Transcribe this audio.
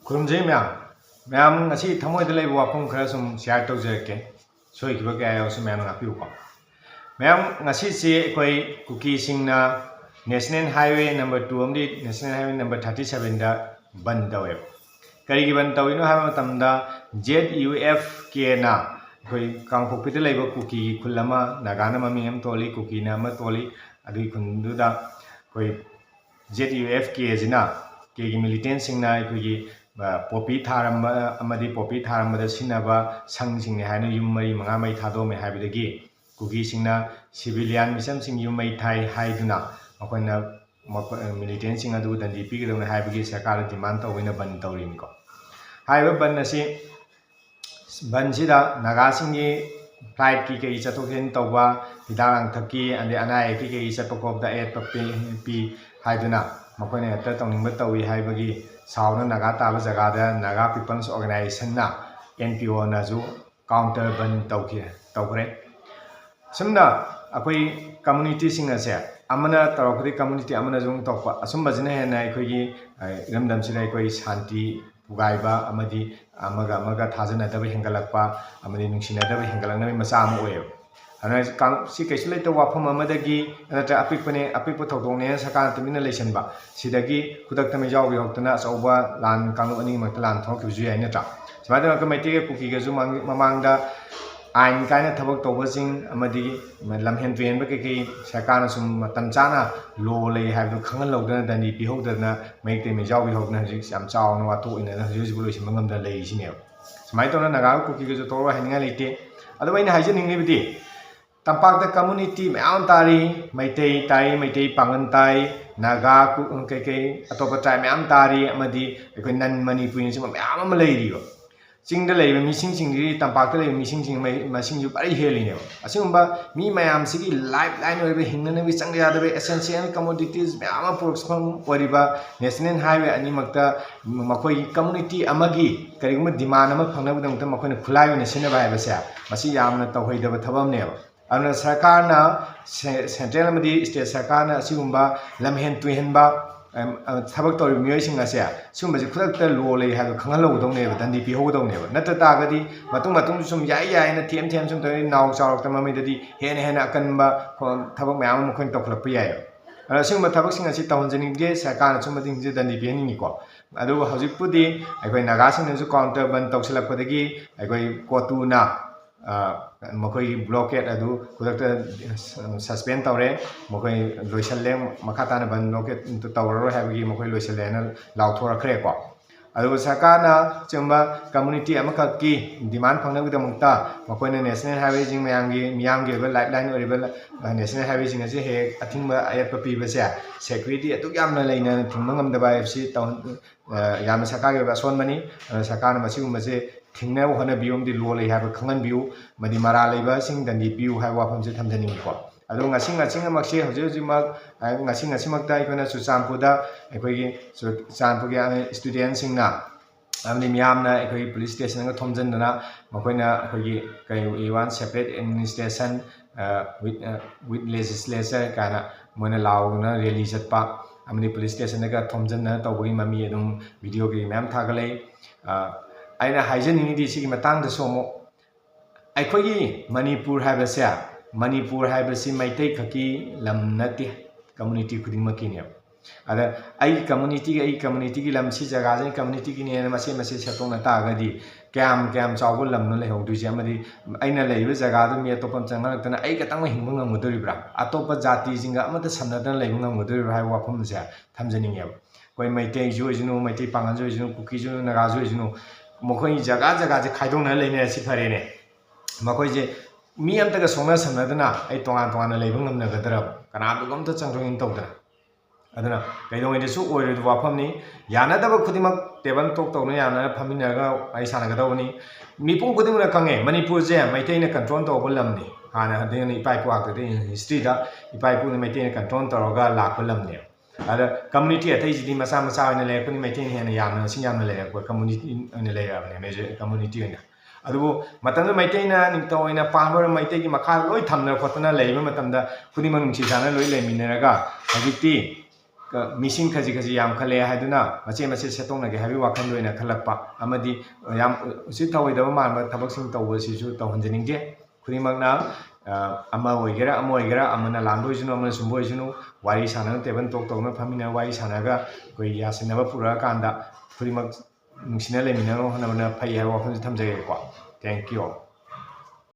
ꯈꯨꯔꯨꯝꯖꯩ ꯃꯌꯥꯝ ꯉꯁꯤ ꯊꯃꯣꯏꯗ ꯂꯩꯕ ꯋꯥꯐꯝ ꯈꯔ ꯁꯨꯝ ꯁꯦꯌꯔ ꯇꯧꯖꯔꯛꯀꯦ ꯁꯣꯏꯈꯤꯕ ꯀꯌꯥ ꯌꯥꯎꯔꯁꯨ ꯃꯌꯥꯝꯅ ꯉꯥꯛꯄꯤꯌꯨꯀꯣ ꯃꯌꯥꯝ ꯉꯁꯤꯁꯦ ꯑꯩꯈꯣꯏ ꯀꯨꯀꯤꯁꯤꯡꯅ ꯅꯦꯁꯅꯦꯜ ꯍꯥꯏꯋꯦ ꯅꯝꯕꯔ 2 ꯑꯃꯗꯤ ꯅꯦꯁꯅꯦꯜ ꯍꯥꯏꯋꯦ ꯅꯝꯕꯔ 37ꯗ ꯕꯟ ꯇꯧꯋꯦꯕ ꯀꯔꯤꯒꯤ ꯕꯟ ꯇꯧꯔꯤꯅꯣ ꯍꯥꯏꯕ ꯃꯇꯝꯗ ZUFKꯅ ꯑꯩꯈꯣꯏ ꯀꯥꯡꯄꯣꯛꯄꯤꯗ ꯂꯩꯕ ꯀꯨꯀꯤꯒꯤ ꯈꯨꯜ ꯑꯃ ꯅꯥꯒꯥꯅ ꯃꯃꯤꯡ ꯑꯃ ꯊꯣꯜꯂꯤ ꯀꯨꯀꯤꯅ ꯑꯃ ꯊꯣꯜꯂꯤ ꯑꯗꯨꯒꯤ ꯈꯨꯟꯗꯨꯗ ꯑꯩꯈꯣꯏ ZUFKꯁꯤꯅ ꯀꯦꯒꯤ ꯃꯤꯂꯤꯇꯦꯟꯁꯤꯡꯅ ꯑꯩꯈꯣꯏꯒꯤ ꯄꯣꯄꯤ ꯊꯥꯔꯝꯕ ꯑꯃꯗꯤ ꯄꯣꯄꯤ ꯊꯥꯔꯝꯕꯗ ꯁꯤꯖꯤꯟꯅꯕ ꯁꯪꯁꯤꯡꯅꯤ ꯍꯥꯏꯅ ꯌꯨꯝ 4-5 ꯃꯩ ꯊꯥꯗꯣꯛꯑꯝꯃꯦ ꯍꯥꯏꯕꯗꯒꯤ ꯀꯨꯀꯤꯁꯤꯡꯅ ꯁꯤꯚꯤꯂꯤꯌꯟ ꯃꯤꯆꯝꯁꯤꯡ ꯌꯨꯝ ꯃꯩ ꯊꯥꯏ ꯍꯥꯏꯗꯨꯅ ꯃꯈꯣꯏꯅ ꯃꯤꯂꯤꯇꯦꯟꯁꯤꯡ ꯑꯗꯨ ꯗꯟꯗꯤ ꯄꯤꯒꯗꯕꯅꯤ ꯍꯥꯏꯕꯒꯤ ꯁꯔꯀꯥꯔꯗ ꯗꯤꯃꯥꯟ ꯇꯧꯕꯅ ꯕꯟ ꯇꯧꯔꯤꯅꯤꯀꯣ ꯍꯥꯏꯔꯤꯕ ꯕꯟ ꯑꯁꯤ ꯕꯟꯁꯤꯗ ꯅꯥꯒꯥꯁꯤꯡꯒꯤ ꯐ꯭ꯂꯥꯏꯠꯀꯤ ꯀꯩ ꯆꯠꯊꯣꯛ ꯆꯠꯁꯤꯟ ꯇꯧꯕ ꯍꯤꯗꯥꯛ ꯂꯥꯡꯊꯛꯀꯤ ꯑꯗꯩ ꯑꯅꯥ ꯑꯌꯦꯛꯀꯤ ꯀꯩ ꯆꯠꯄ ꯈꯣꯠꯄꯗ ꯑꯌꯦꯠꯄ ꯄꯤ ꯍꯥꯏꯗꯨꯅ ꯃꯈꯣꯏꯅ ꯍꯦꯛꯇ ꯇꯧꯅꯤꯡꯕ ꯇꯧꯏ ꯍꯥꯏꯕꯒꯤ ꯁꯥꯎꯅ ꯅꯥꯒꯥ ꯇꯥꯕ ꯖꯒꯥꯗ ꯅꯥꯒꯥ ꯄꯤꯄꯜꯁ ꯑꯣꯔꯒꯅꯥꯏꯖꯦꯁꯟꯅ NPOꯅꯁꯨ ꯀꯥꯎꯟꯇꯔ ꯕꯟ ꯇꯧꯈ꯭ꯔꯦ ꯁꯨꯝꯅ ꯑꯩꯈꯣꯏ ꯀꯝꯃꯨꯅꯤꯇꯤꯁꯤꯡ ꯑꯁꯦ ꯑꯃꯅ ꯇꯧꯔꯛꯄꯗꯤ ꯀꯝꯃꯨꯅꯤꯇꯤ ꯑꯃꯅꯁꯨ ꯇꯧꯔꯛꯄ ꯑꯁꯨꯝꯕꯁꯤꯅ ꯍꯦꯟꯅ ꯑꯩꯈꯣꯏꯒꯤ ꯏꯔꯝꯗꯝꯁꯤꯗ ꯑꯩꯈꯣꯏ ꯁꯥꯟꯇꯤ ꯄꯨꯒꯥꯏꯕ ꯑꯃꯗꯤ ꯑꯃꯒ ꯊꯥꯖꯅꯗꯕ ꯍꯦꯟꯒꯠꯂꯛꯄ ꯑꯃꯗꯤ ꯅꯨꯡꯁꯤꯅꯗꯕ ꯍꯦꯟꯒꯠꯂꯛꯅꯕꯒꯤ ꯃꯆꯥꯛ ꯑꯃ ꯑꯣꯏꯌꯦꯕ ꯑꯗꯨꯅ ꯁꯤ ꯀꯩꯁꯨ ꯂꯩꯇꯕ ꯋꯥꯐꯝ ꯑꯃꯗꯒꯤ ꯅꯠꯇ꯭ꯔꯒ ꯑꯄꯤꯛꯄ ꯊꯧꯗꯣꯛꯅꯦꯅ ꯁꯔꯀꯥꯔꯅ ꯇꯨꯃꯤꯟꯅ ꯂꯩꯁꯟꯕ ꯁꯤꯗꯒꯤ ꯈꯨꯗꯛꯇ ꯃꯩꯖꯥꯎ ꯌꯧꯔꯛꯇꯨꯅ ꯑꯆꯧꯕ ꯂꯥꯟ ꯀꯥꯡꯂꯨꯞ ꯑꯅꯤꯃꯛꯇ ꯂꯥꯟ ꯊꯣꯛꯈꯤꯕꯁꯨ ꯌꯥꯏ ꯅꯠꯇ꯭ꯔꯥ ꯁꯨꯃꯥꯏꯅ ꯇꯧꯔꯒ ꯃꯩꯇꯩꯒ ꯀꯨꯀꯤꯒꯁꯨ ꯃꯃꯥꯡꯗ ꯑꯥꯏꯟ ꯀꯥꯏꯅ ꯊꯕꯛ ꯇꯧꯕꯁꯤꯡ ꯑꯃꯗꯤ ꯂꯝꯍꯦꯟ ꯇꯨꯍꯦꯟꯕ ꯀꯩꯀꯩ ꯁꯔꯀꯥꯔꯅ ꯁꯨꯝ ꯃꯇꯝ ꯆꯥꯅ ꯂꯣ ꯂꯩ ꯍꯥꯏꯕꯗꯨ ꯈꯪꯍꯜꯍꯧꯗꯅ ꯗꯟꯗꯤ ꯄꯤꯍꯧꯗꯅ ꯃꯌꯦꯛꯇꯩ ꯃꯩꯖꯥꯎ ꯄꯤꯍꯧꯗꯅ ꯍꯧꯖꯤꯛ ꯌꯥꯝ ꯆꯥꯎꯅ ꯋꯥꯊꯣꯛ ꯑꯣꯏꯅ ꯍꯧꯖꯤꯛ ꯂꯣꯏꯁꯤꯟꯕ ꯉꯝꯗꯅ ꯂꯩꯔꯤꯁꯤꯅꯦꯕ ꯁꯨꯃꯥꯏꯅ ꯇꯧꯅ ꯅꯥꯒꯥꯒ ꯀꯨꯀꯤꯒꯁꯨ ꯇꯧꯔꯒ ꯍꯥꯏꯅꯤꯡꯉꯥꯏ ꯂꯩꯇꯦ ꯑꯗꯨꯕꯨ ꯑꯩꯅ ꯍꯥꯏꯖꯅꯤꯡꯂꯤꯕꯗꯤ ꯇꯝꯄꯥꯛꯇ ꯀꯝꯃꯨꯅꯤꯇꯤ ꯃꯌꯥꯝ ꯇꯥꯔꯤ ꯃꯩꯇꯩ ꯄꯥꯡꯒꯟ ꯇꯥꯏ ꯅꯥꯒꯥ ꯀꯩꯀꯩ ꯑꯇꯣꯞꯄ ꯇ꯭ꯔꯥꯏꯕ ꯃꯌꯥꯝ ꯇꯥꯔꯤ ꯑꯃꯗꯤ ꯑꯩꯈꯣꯏ ꯅꯟ ꯃꯅꯤꯄꯨꯔꯤꯅꯆꯤꯡꯕ ꯃꯌꯥꯝ ꯑꯃ ꯂꯩꯔꯤꯕ ꯆꯤꯡꯗ ꯂꯩꯔꯤꯕ ꯃꯤꯁꯤꯡꯁꯤꯡꯗꯤ ꯇꯝꯄꯥꯛꯇ ꯂꯩꯔꯤꯕ ꯃꯤꯁꯤꯡꯁꯤꯡ ꯃꯁꯤꯡꯁꯨ ꯄꯔꯤ ꯍꯦꯜꯂꯤꯅꯦꯕ ꯑꯁꯤꯒꯨꯝꯕ ꯃꯤ ꯃꯌꯥꯝꯁꯤꯒꯤ ꯂꯥꯏꯐ ꯂꯥꯏꯟ ꯑꯣꯏꯔꯤꯕ ꯍꯤꯡꯅꯅꯕꯒꯤ ꯆꯪꯗ ꯌꯥꯗꯕ ꯑꯦꯁꯦꯟꯁꯤꯌꯦꯜ ꯀꯃꯣꯗꯤꯇꯤꯁ ꯃꯌꯥꯝ ꯑꯃ ꯄꯨꯔꯛꯐꯝ ꯑꯣꯏꯔꯤꯕ ꯅꯦꯁꯅꯦꯜ ꯍꯥꯏꯋꯦ ꯑꯅꯤꯃꯛꯇ ꯃꯈꯣꯏꯒꯤ ꯀꯝꯃꯨꯅꯤꯇꯤ ꯑꯃꯒꯤ ꯀꯔꯤꯒꯨꯝꯕ ꯗꯤꯃꯥꯟ ꯑꯃ ꯐꯪꯅꯕꯒꯤꯗꯃꯛꯇ ꯃꯈꯣꯏꯅ ꯈꯨꯠꯂꯥꯏ ꯑꯣꯏꯅ ꯁꯤꯖꯤꯟꯅꯕ ꯍꯥꯏꯕꯁꯦ ꯃꯁꯤ ꯌꯥꯝꯅ ꯇꯧꯍꯩꯗꯕ ꯊꯕꯛ ꯑꯃꯅꯦꯕ ꯑꯗꯨꯅ ꯁꯔꯀꯥꯔꯅ ꯁꯦꯟꯇ꯭ꯔꯦꯜ ꯑꯃꯗꯤ ꯁ꯭ꯇꯦꯠ ꯁꯔꯀꯥꯔꯅ ꯑꯁꯤꯒꯨꯝꯕ ꯂꯝꯍꯦꯟ ꯇꯨꯍꯦꯟꯕ ꯊꯕꯛ ꯇꯧꯔꯤꯕ ꯃꯤꯑꯣꯏꯁꯤꯡ ꯑꯁꯦ ꯁꯤꯒꯨꯝꯕꯁꯤ ꯈꯨꯗꯛꯇ ꯂꯣ ꯂꯩ ꯍꯥꯏꯕꯗꯨ ꯈꯪꯍꯜꯍꯧꯒꯗꯧꯅꯦꯕ ꯗꯟꯗꯤ ꯄꯤꯍꯧꯒꯗꯧꯅꯦꯕ ꯅꯠꯇ ꯇꯥꯔꯒꯗꯤ ꯃꯇꯨꯡ ꯁꯨꯝ ꯌꯥꯏꯅ ꯊꯦꯝ ꯁꯨꯝ ꯇꯧꯔꯤ ꯅꯥꯎ ꯆꯥꯎꯔꯛꯇ ꯃꯃꯩꯗꯗꯤ ꯍꯦꯟꯅ ꯑꯀꯟꯕ ꯊꯕꯛ ꯃꯌꯥꯝ ꯑꯃ ꯃꯈꯣꯏꯅ ꯇꯧꯈꯠꯂꯛꯄ ꯌꯥꯏꯑꯕ ꯑꯗꯨꯅ ꯑꯁꯤꯒꯨꯝꯕ ꯊꯕꯛꯁꯤꯡ ꯑꯁꯤ ꯇꯧꯍꯟꯖꯅꯤꯡꯗꯦ ꯁꯔꯀꯥꯔꯅ ꯁꯨꯝꯕꯁꯤꯡꯁꯦ ꯗꯟꯗꯤ ꯄꯤꯍꯟꯅꯤꯡꯉꯤꯀꯣ ꯑꯗꯨꯕꯨ ꯍꯧꯖꯤꯛꯄꯨꯗꯤ ꯑꯩꯈꯣꯏ ꯅꯥꯒꯥꯁꯤꯡꯅꯁꯨ ꯀꯥꯎꯟꯇꯔ ꯕꯟ ꯇꯧꯁꯤꯜꯂꯛꯄꯗꯒꯤ ꯑꯩꯈꯣꯏ ꯀꯣꯇꯨꯅ ꯃꯈꯣꯏꯒꯤ ꯕ꯭ꯂꯣꯀꯦꯠ ꯑꯗꯨ ꯈꯨꯗꯛꯇ ꯁꯁꯄꯦꯟ ꯇꯧꯔꯦ ꯃꯈꯣꯏ ꯂꯣꯏꯁꯜꯂꯦ ꯃꯈꯥ ꯇꯥꯅ ꯕꯟ ꯕ꯭ꯂꯣꯀꯦꯠ ꯇꯧꯔꯔꯣꯏ ꯍꯥꯏꯕꯒꯤ ꯃꯈꯣꯏ ꯂꯣꯏꯁꯜꯂꯦꯅ ꯂꯥꯎꯊꯣꯔꯛꯈ꯭ꯔꯦꯀꯣ ꯑꯗꯨꯒ ꯁꯔꯀꯥꯔꯅ ꯆꯨꯝꯕ ꯀꯝꯃꯨꯅꯤꯇꯤ ꯑꯃꯈꯛꯀꯤ ꯗꯤꯃꯥꯟ ꯐꯪꯅꯕꯒꯤꯗꯃꯛꯇ ꯃꯈꯣꯏꯅ ꯅꯦꯁꯅꯦꯜ ꯍꯥꯏꯋꯦꯁꯤꯡ ꯃꯤꯌꯥꯝꯒꯤ ꯑꯣꯏꯕ ꯂꯥꯏꯐ ꯂꯥꯏꯟ ꯑꯣꯏꯔꯤꯕ ꯅꯦꯁꯅꯦꯜ ꯍꯥꯏꯋꯦꯁꯤꯡ ꯑꯁꯤ ꯍꯦꯛ ꯑꯊꯤꯡꯕ ꯑꯌꯦꯠꯄ ꯄꯤꯕꯁꯦ ꯁꯦꯀ꯭ꯌꯨꯔꯤꯇꯤ ꯑꯗꯨꯛ ꯌꯥꯝꯅ ꯂꯩꯅ ꯊꯤꯡꯕ ꯉꯝꯗꯕ ꯍꯥꯏꯕꯁꯤ ꯌꯥꯝꯅ ꯁꯔꯀꯥꯔꯒꯤ ꯑꯣꯏꯕ ꯑꯁꯣꯟꯕꯅꯤ ꯁꯔꯀꯥꯔꯅ ꯃꯁꯤꯒꯨꯝꯕꯁꯦ ꯊꯤꯡꯅꯕ ꯍꯣꯠꯅꯕꯤꯌꯨ ꯑꯃꯗꯤ ꯂꯣ ꯂꯩ ꯍꯥꯏꯕ ꯈꯪꯍꯟꯕꯤꯌꯨ ꯑꯃꯗꯤ ꯃꯔꯥꯜ ꯂꯩꯕꯁꯤꯡ ꯗꯟꯗꯤ ꯄꯤꯌꯨ ꯍꯥꯏꯕ ꯋꯥꯐꯝꯁꯦ ꯊꯝꯖꯅꯤꯡꯉꯤꯀꯣ ꯑꯗꯣ ꯉꯁꯤꯃꯛꯁꯦ ꯍꯧꯖꯤꯛꯃꯛ ꯉꯁꯤꯃꯛꯇ ꯑꯩꯈꯣꯏꯅ ꯆꯨꯔꯆꯥꯟꯄꯨꯔꯗ ꯑꯩꯈꯣꯏꯒꯤ ꯆꯨꯔꯆꯥꯟꯄꯨꯔꯒꯤ ꯆꯥꯟꯄꯨꯔꯒꯤ ꯑꯃꯗꯤ ꯃꯤꯌꯥꯝꯅ ꯑꯩꯈꯣꯏꯒꯤ ꯄꯨꯂꯤꯁ ꯁ꯭ꯇꯦꯁꯟꯒ ꯊꯣꯝꯖꯤꯟꯗꯅ ꯃꯈꯣꯏꯅ ꯑꯩꯈꯣꯏꯒꯤ ꯀꯩ ꯋꯥꯟ ꯁꯦꯄꯔꯦꯠ ꯑꯦꯗꯃꯤꯅꯤꯁꯇ꯭ꯔꯦꯁꯟ ꯋꯤꯠ ꯂꯦꯖꯤꯁꯂꯦꯆꯔ ꯀꯥꯏꯅ ꯃꯣꯏꯅ ꯂꯥꯎꯗꯨꯅ ꯔꯦꯂꯤ ꯆꯠꯄ ꯑꯃꯗꯤ ꯄꯨꯂꯤꯁ ꯁ꯭ꯇꯦꯁꯟꯗꯒ ꯊꯣꯝꯖꯤꯟꯗꯅ ꯇꯧꯕꯒꯤ ꯃꯃꯤ ꯑꯗꯨꯝ ꯚꯤꯗꯤꯑꯣ ꯀꯩ ꯃꯌꯥꯝ ꯊꯥꯒꯠꯂꯛꯏ ꯑꯩꯅ ꯍꯥꯏꯖꯅꯤꯡꯉꯤꯗꯤ ꯁꯤꯒꯤ ꯃꯇꯥꯡꯗꯁꯨ ꯑꯃꯨꯛ ꯑꯩꯈꯣꯏꯒꯤ ꯃꯅꯤꯄꯨꯔ ꯍꯥꯏꯕꯁꯤ ꯃꯩꯇꯩ ꯈꯛꯀꯤ ꯂꯝ ꯅꯠꯇꯦ ꯀꯝꯃꯨꯅꯤꯇꯤ ꯈꯨꯗꯤꯡꯃꯛꯀꯤꯅꯦꯕ ꯑꯗ ꯑꯩꯒꯤ ꯀꯝꯃꯨꯅꯤꯇꯤꯒꯤ ꯂꯝ ꯁꯤ ꯖꯒꯥꯁꯤ ꯀꯝꯃꯨꯅꯤꯇꯤꯒꯤꯅꯦꯅ ꯃꯁꯤ ꯁꯦꯠꯇꯣꯛꯅ ꯇꯥꯔꯒꯗꯤ ꯀꯌꯥꯝ ꯆꯥꯎꯕ ꯂꯝꯅꯣ ꯂꯩꯍꯧꯗꯣꯏꯁꯦ ꯑꯃꯗꯤ ꯑꯩꯅ ꯂꯩꯔꯤꯕ ꯖꯒꯥꯗꯨ ꯃꯤ ꯑꯇꯣꯞꯄ ꯆꯪꯅꯔꯛꯇꯅ ꯑꯩ ꯈꯛꯇꯪ ꯍꯤꯡꯕ ꯉꯝꯒꯗꯣꯔꯤꯕ꯭ꯔꯥ ꯑꯇꯣꯞꯄ ꯖꯥꯇꯤꯁꯤꯡꯒ ꯑꯃꯠꯇ ꯁꯝꯅꯗꯅ ꯂꯩꯕ ꯉꯝꯒꯗꯣꯔꯤꯕ꯭ꯔꯥ ꯍꯥꯏꯕ ꯋꯥꯐꯝꯁꯦ ꯊꯝꯖꯅꯤꯡꯉꯦꯕ ꯑꯩꯈꯣꯏ ꯃꯩꯇꯩꯁꯨ ꯑꯣꯏꯁꯅꯨꯃꯩꯇꯩ ꯄꯥꯡꯒꯜꯁꯨ ꯑꯣꯏꯁꯅꯨ ꯀꯨꯀꯤꯁꯨ ꯅꯥꯒꯥꯁꯨ ꯑꯣꯏꯁꯅꯨ ꯃꯈꯣꯏ ꯖꯒꯥꯁꯦ ꯈꯥꯏꯗꯣꯛꯅ ꯂꯩꯅꯔꯁꯤ ꯐꯔꯦꯅꯦ ꯃꯈꯣꯏꯁꯦ ꯃꯤ ꯑꯝꯇꯒ ꯁꯣꯛꯅ ꯁꯝꯅꯗꯅ ꯑꯩ ꯇꯣꯉꯥꯟꯅ ꯂꯩꯕ ꯉꯝꯅꯒꯗ꯭ꯔꯕ ꯀꯅꯥꯗꯨꯒ ꯑꯝꯇ ꯆꯪꯊꯣꯛ ꯏꯟ ꯇꯧꯗꯅ ꯑꯗꯨꯅ ꯀꯩꯗꯧꯉꯩꯗꯁꯨ ꯑꯣꯏꯔꯣꯏꯗꯕ ꯋꯥꯐꯝꯅꯤ ꯌꯥꯅꯗꯕ ꯈꯨꯗꯤꯡꯃꯛ ꯇꯦꯕꯜ ꯇꯣꯛ ꯇꯧꯅ ꯌꯥꯅꯔ ꯐꯝꯃꯤꯟꯅꯔꯒ ꯋꯥꯔꯤ ꯁꯥꯟꯅꯒꯗꯧꯕꯅꯤ ꯃꯤꯄꯨꯝ ꯈꯨꯗꯤꯡꯃꯛꯅ ꯈꯪꯉꯦ ꯃꯅꯤꯄꯨꯔꯁꯦ ꯃꯩꯇꯩꯅ ꯀꯟꯇ꯭ꯔꯣꯜ ꯇꯧꯕ ꯂꯝꯅꯤ ꯍꯥꯟꯅ ꯏꯄꯥ ꯏꯄꯨ ꯍꯤꯁꯇ꯭ꯔꯤꯗ ꯏꯄꯥ ꯏꯄꯨꯅ ꯃꯩꯇꯩꯅ ꯀꯟꯇ꯭ꯔꯣꯜ ꯇꯧꯔꯒ ꯂꯥꯛꯄ ꯂꯝꯅꯦꯕ ꯑꯗ ꯀꯝꯃꯨꯅꯤꯇꯤ ꯑꯇꯩꯁꯤꯗꯤ ꯃꯆꯥ ꯑꯣꯏꯅ ꯂꯩꯔꯛꯄꯅꯤ ꯃꯩꯇꯩꯅ ꯍꯦꯟꯅ ꯃꯁꯤꯡ ꯌꯥꯝꯅ ꯂꯩꯔꯛꯄ ꯀꯝꯃꯨꯅꯤꯇꯤ ꯑꯣꯏꯅ ꯂꯩꯔꯛꯑꯕꯅꯦ ꯃꯦꯖꯔ ꯀꯝꯃꯨꯅꯤꯇꯤ ꯑꯣꯏꯅ ꯑꯗꯨꯕꯨ ꯃꯇꯝꯗ ꯃꯩꯇꯩꯅ ꯅꯤꯡꯊꯧ ꯑꯣꯏꯅ ꯄꯥꯟꯕ ꯃꯩꯇꯩꯒꯤ ꯃꯈꯥꯗ ꯂꯣꯏ ꯊꯝꯅ ꯈꯣꯠꯇꯅ ꯂꯩꯕ ꯃꯇꯝꯗ ꯈꯨꯗꯤꯡꯃꯛ ꯅꯨꯡꯁꯤ ꯆꯥꯟꯅ ꯂꯣꯏ ꯂꯩꯃꯤꯟꯅꯔꯒ ꯍꯧꯖꯤꯛꯇꯤ ꯃꯤꯁꯤꯡ ꯈꯖꯤꯛ ꯌꯥꯝꯈꯠꯂꯦ ꯍꯥꯏꯗꯨꯅ ꯃꯆꯦꯠ ꯁꯦꯠꯇꯣꯛꯅꯒꯦ ꯍꯥꯏꯕꯒꯤ ꯋꯥꯈꯜꯗ ꯑꯣꯏꯅ ꯈꯜꯂꯛꯄ ꯑꯃꯗꯤ ꯌꯥꯝ ꯎꯆꯤꯠ ꯊꯧꯑꯣꯏꯗꯕ ꯃꯥꯟꯕ ꯊꯕꯛꯁꯤꯡ ꯇꯧꯕꯁꯤꯁꯨ ꯇꯧꯍꯟꯖꯅꯤꯡꯗꯦ ꯑꯈꯨꯗꯤꯡꯃꯛꯅ ꯑꯃ ꯑꯣꯏꯒꯦꯔꯥ ꯑꯃꯅ ꯂꯥꯟꯕ ꯑꯣꯏꯁꯅꯨ ꯑꯃꯅ ꯁꯨꯝꯕ ꯑꯣꯏꯁꯅꯨ ꯋꯥꯔꯤ ꯁꯥꯟꯅꯔꯒ ꯇꯦꯕꯜ ꯇꯣꯛ ꯇꯧꯅ ꯐꯝꯃꯤꯟꯅ ꯋꯥꯔꯤ ꯁꯥꯟꯅꯔꯒ ꯑꯩꯈꯣꯏ ꯌꯥꯁꯤꯟꯅꯕ ꯄꯨꯔꯛꯑꯀꯥꯟꯗ ꯈꯨꯗꯤꯡꯃꯛ ꯅꯨꯡꯁꯤꯅ ꯂꯩꯃꯤꯟꯅꯅꯕ ꯍꯣꯠꯅꯕꯅ ꯐꯩ ꯍꯥꯏꯕ ꯋꯥꯐꯝꯁꯤ ꯊꯝꯖꯒꯦꯀꯣ ꯊꯦꯡꯛ ꯌꯨ